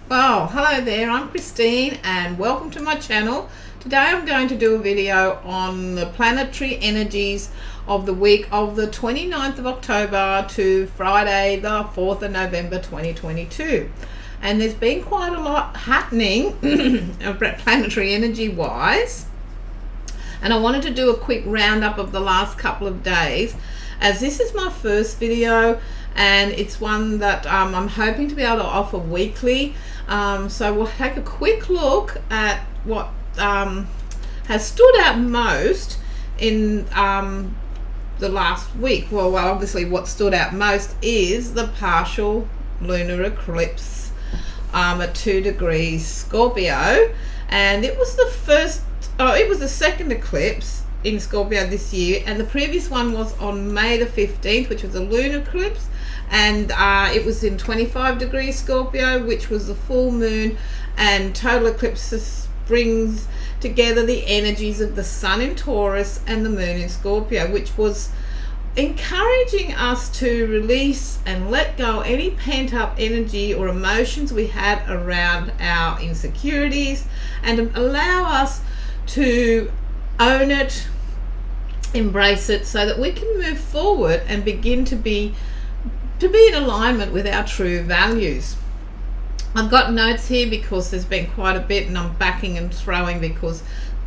Well, hello there, I'm Christine and welcome to my channel. Today I'm going to do a video on the planetary energies of the week of the 29th of October to Friday the 4th of November 2022. And there's been quite a lot happening planetary energy wise. And I wanted to do a quick roundup of the last couple of days, as this is my first video and it's one that I'm hoping to be able to offer weekly. So we'll take a quick look at what has stood out most in the last week. Well, obviously what stood out most is the partial lunar eclipse at 2 degrees Scorpio, and it was the second eclipse in Scorpio this year, and the previous one was on May the 15th, which was a lunar eclipse, and it was in 25 degrees Scorpio, which was the full moon. And total eclipses brings together the energies of the sun in Taurus and the moon in Scorpio, which was encouraging us to release and let go any pent-up energy or emotions we had around our insecurities, and allow us to own it, embrace it, so that we can move forward and begin to be in alignment with our true values. I've got notes here because there's been quite a bit, and I'm backing and throwing because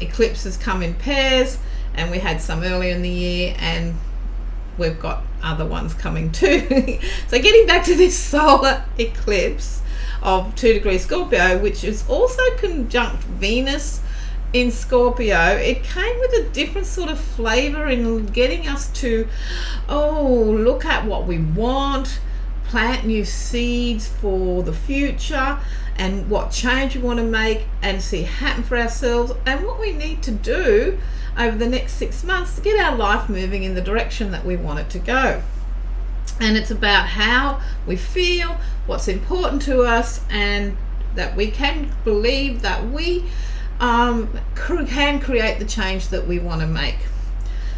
eclipses come in pairs, and we had some earlier in the year and we've got other ones coming too. So getting back to this solar eclipse of 2 degrees Scorpio, which is also conjunct Venus in Scorpio, it came with a different sort of flavor in getting us to look at what we want, plant new seeds for the future, and what change we want to make and see happen for ourselves, and what we need to do over the next 6 months to get our life moving in the direction that we want it to go. And it's about how we feel, what's important to us, and that we can believe that we can create the change that we want to make.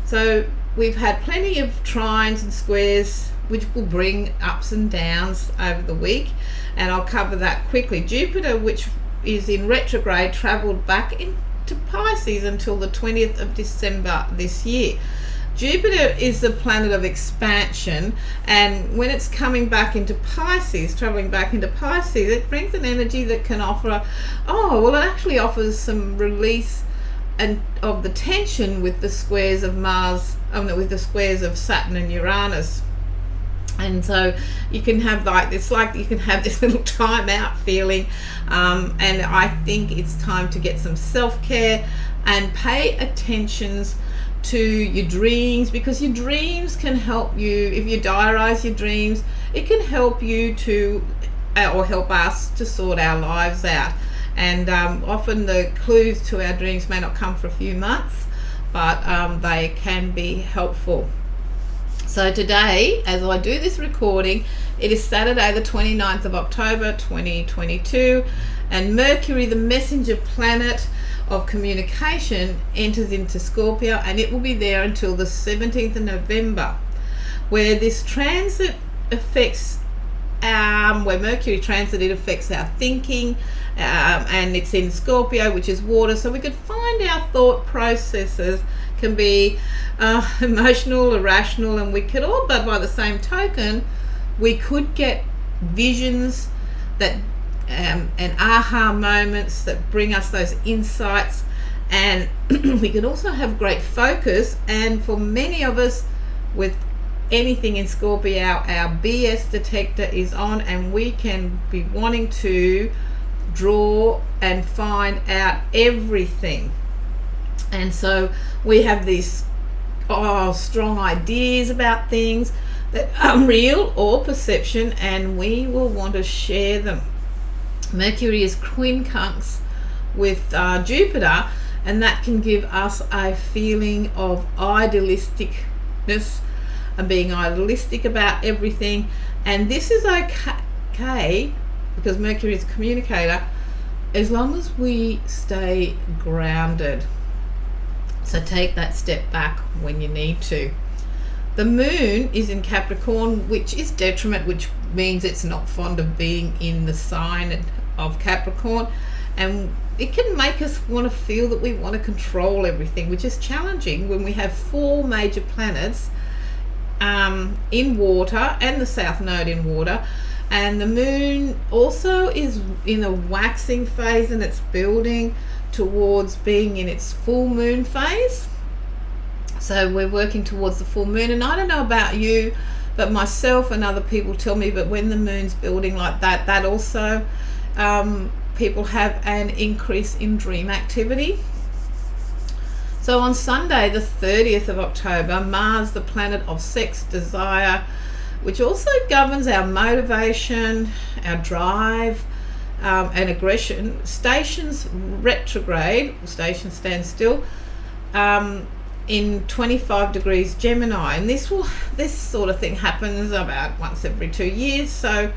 So we've had plenty of trines and squares, which will bring ups and downs over the week, and I'll cover that quickly. Jupiter, which is in retrograde, traveled back into Pisces until the 20th of December this year. Jupiter is the planet of expansion, and when it's coming back into Pisces, traveling back into Pisces, it brings an energy that can offer, it actually offers some release and of the tension with the squares of Mars, with the squares of Saturn and Uranus. And so you can have you can have this little time out feeling, and I think it's time to get some self-care and pay attention to your dreams, because your dreams can help you. If you diarize your dreams, it can help you to or help us to sort our lives out. And often the clues to our dreams may not come for a few months, but they can be helpful. So today, as I do this recording, it is Saturday the 29th of October 2022, and Mercury, the messenger planet of communication, enters into Scorpio, and it will be there until the 17th of November, where this transit affects where Mercury transit, it affects our thinking, and it's in Scorpio, which is water, so we could find our thought processes can be emotional, irrational, and we could all, but by the same token, we could get visions that and aha moments that bring us those insights, and we can also have great focus. And for many of us, with anything in Scorpio, our BS detector is on, and we can be wanting to draw and find out everything. And so we have these strong ideas about things that are real or perception, and we will want to share them. Mercury is quincunx with Jupiter, and that can give us a feeling of idealisticness and being idealistic about everything. And this is okay because Mercury is a communicator, as long as we stay grounded. So take that step back when you need to. The moon is in Capricorn, which is detriment, which means it's not fond of being in the sign of Capricorn, and it can make us want to feel that we want to control everything, which is challenging when we have 4 major planets in water and the south node in water, and the moon also is in a waxing phase and it's building towards being in its full moon phase. So we're working towards the full moon, and I don't know about you, but myself and other people tell me, but when the moon's building like that, that also people have an increase in dream activity. So on Sunday, the 30th of October, Mars, the planet of sex, desire, which also governs our motivation, our drive, and aggression, stations retrograde, station stands still, in 25 degrees Gemini, and this sort of thing happens about once every 2 years. So,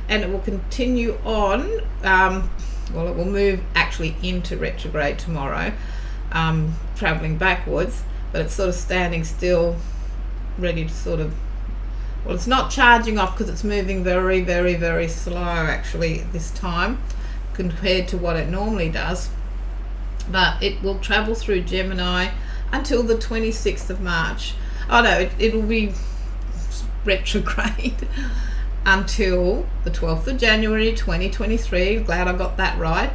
and it will continue on. Well, it will move actually into retrograde tomorrow, traveling backwards, but it's sort of standing still, ready to sort of, well, it's not charging off because it's moving very, very, very slow actually this time compared to what it normally does. But it will travel through Gemini until the 26th of March. Oh no, it'll be retrograde until the 12th of January 2023. Glad I got that right.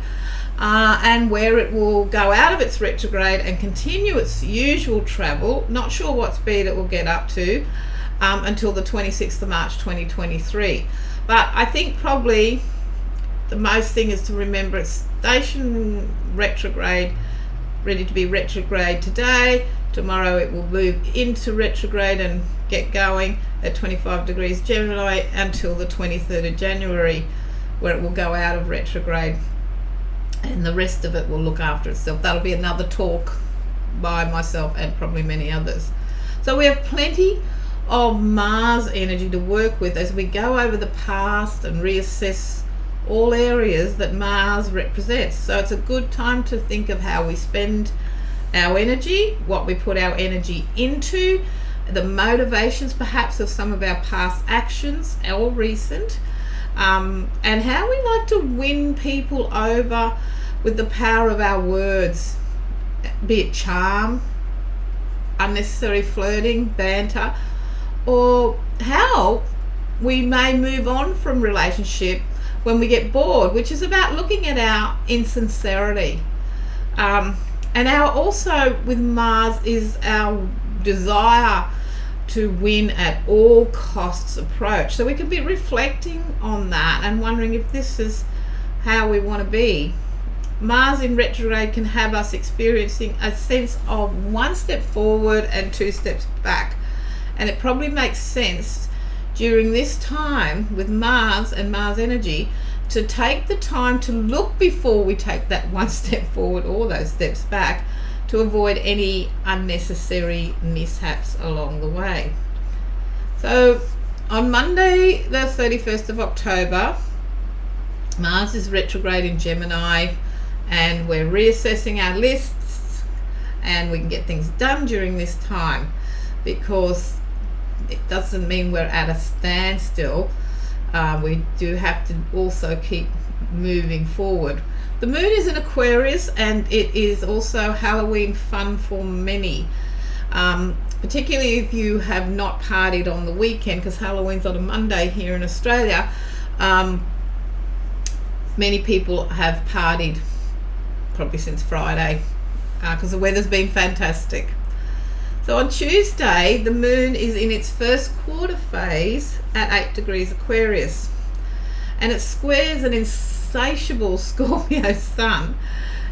And where it will go out of its retrograde and continue its usual travel, not sure what speed it will get up to, until the 26th of March 2023. But I think probably the most thing is to remember it's station retrograde, ready to be retrograde today. Tomorrow it will move into retrograde and get going at 25 degrees Gemini until the 23rd of January, where it will go out of retrograde, and the rest of it will look after itself. That'll be another talk by myself and probably many others. So we have plenty of Mars energy to work with as we go over the past and reassess all areas that Mars represents. So it's a good time to think of how we spend our energy, what we put our energy into, the motivations perhaps of some of our past actions or recent, and how we like to win people over with the power of our words, be it charm, unnecessary flirting, banter, or how we may move on from relationship when we get bored, which is about looking at our insincerity. And our also with Mars is our desire to win at all costs approach. So we can be reflecting on that and wondering if this is how we want to be. Mars in retrograde can have us experiencing a sense of 1 step forward and 2 steps back. And it probably makes sense during this time with Mars and Mars energy to take the time to look before we take that 1 step forward or those steps back, to avoid any unnecessary mishaps along the way. So on Monday the 31st of October, Mars is retrograde in Gemini, and we're reassessing our lists, and we can get things done during this time, because it doesn't mean we're at a standstill. We do have to also keep moving forward. The moon is in Aquarius, and it is also Halloween fun for many, particularly if you have not partied on the weekend, because Halloween's on a Monday here in Australia. Many people have partied probably since Friday, because the weather's been fantastic. So on Tuesday, the moon is in its first quarter phase at 8 degrees Aquarius, and it squares an insatiable Scorpio sun,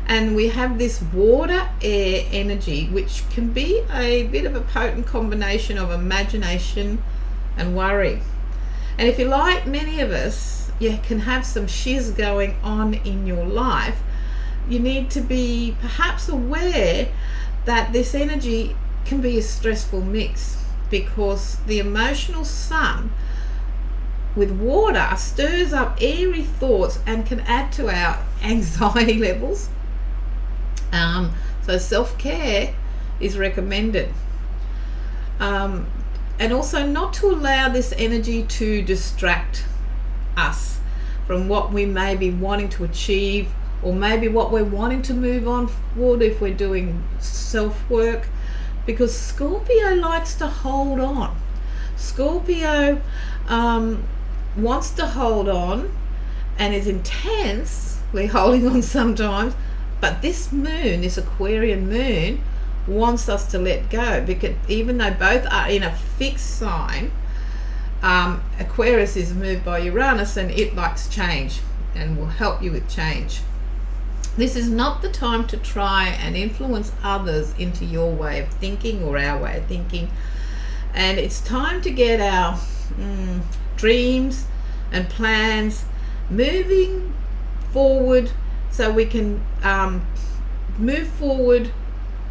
and we have this water air energy, which can be a bit of a potent combination of imagination and worry. And if you like many of us, you can have some shiz going on in your life. You need to be perhaps aware that this energy can be a stressful mix, because the emotional sun with water stirs up airy thoughts and can add to our anxiety levels. So self-care is recommended. and also not to allow this energy to distract us from what we may be wanting to achieve, or maybe what we're wanting to move on forward if we're doing self-work, because Scorpio likes to hold on. Scorpio wants to hold on and is intensely holding on sometimes, but this moon, this Aquarian moon, wants us to let go, because even though both are in a fixed sign, Aquarius is moved by Uranus and it likes change and will help you with change. This is not the time to try and influence others into your way of thinking or our way of thinking, and it's time to get our dreams and plans moving forward so we can move forward.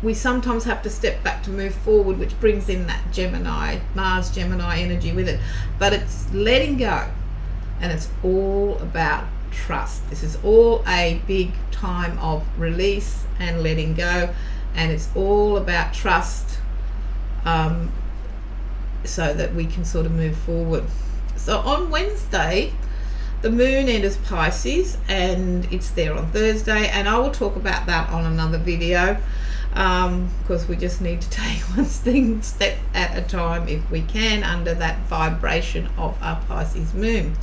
We sometimes have to step back to move forward, which brings in that Gemini, Mars Gemini energy with it. But it's letting go, and it's all about trust. This is all a big time of release and letting go, and it's all about trust, so that we can sort of move forward. So on Wednesday, the moon enters Pisces, and it's there on Thursday, and I will talk about that on another video, because we just need to take one step at a time if we can, under that vibration of our Pisces moon.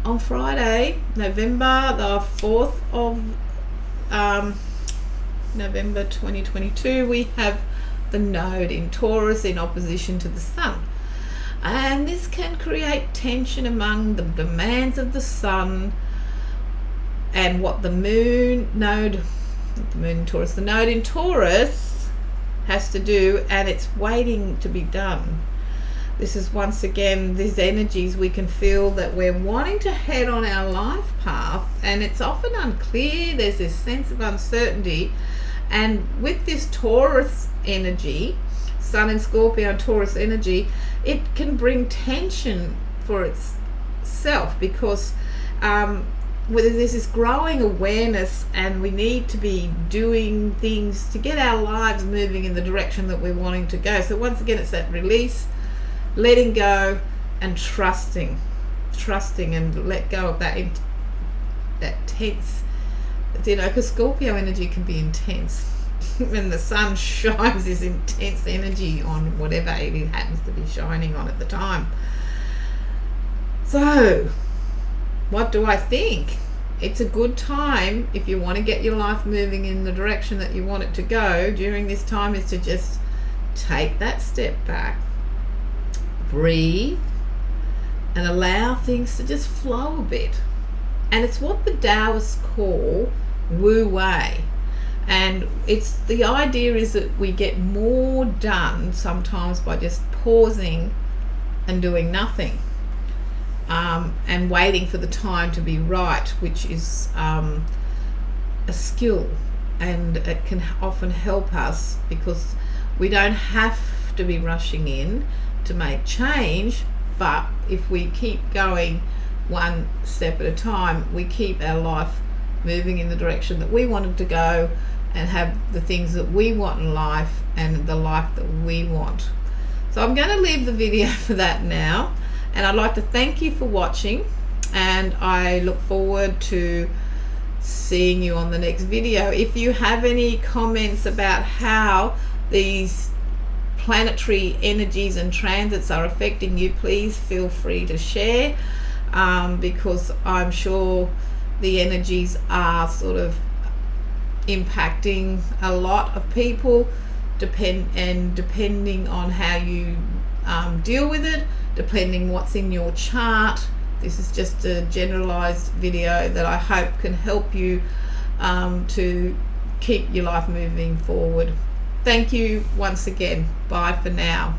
On Friday, November the 4th of November 2022, we have the node in Taurus in opposition to the Sun. And this can create tension among the demands of the Sun and what the moon node, the moon in Taurus, the node in Taurus has to do, and it's waiting to be done. This is once again these energies we can feel that we're wanting to head on our life path, and it's often unclear. There's this sense of uncertainty, and with this Taurus energy, Sun in Scorpio and Taurus energy, it can bring tension for itself, because there's this growing awareness, and we need to be doing things to get our lives moving in the direction that we're wanting to go. So once again, it's that release, letting go, and trusting and let go of that tense, because Scorpio energy can be intense. When the Sun shines this intense energy on whatever it happens to be shining on at the time. So what do I think? It's a good time, if you want to get your life moving in the direction that you want it to go during this time, is to just take that step back, breathe, and allow things to just flow a bit. And it's what the Taoists call Wu Wei. And it's the idea is that we get more done sometimes by just pausing and doing nothing, and waiting for the time to be right, which is a skill, and it can often help us, because we don't have to be rushing in to make change, but if we keep going one step at a time, we keep our life moving in the direction that we want it to go, and have the things that we want in life and the life that we want. So I'm going to leave the video for that now, and I'd like to thank you for watching, and I look forward to seeing you on the next video. If you have any comments about how these planetary energies and transits are affecting you, please feel free to share, because I'm sure the energies are sort of impacting a lot of people, depending on how you deal with it, depending what's in your chart. This is just a generalized video that I hope can help you to keep your life moving forward. Thank you once again. Bye for now.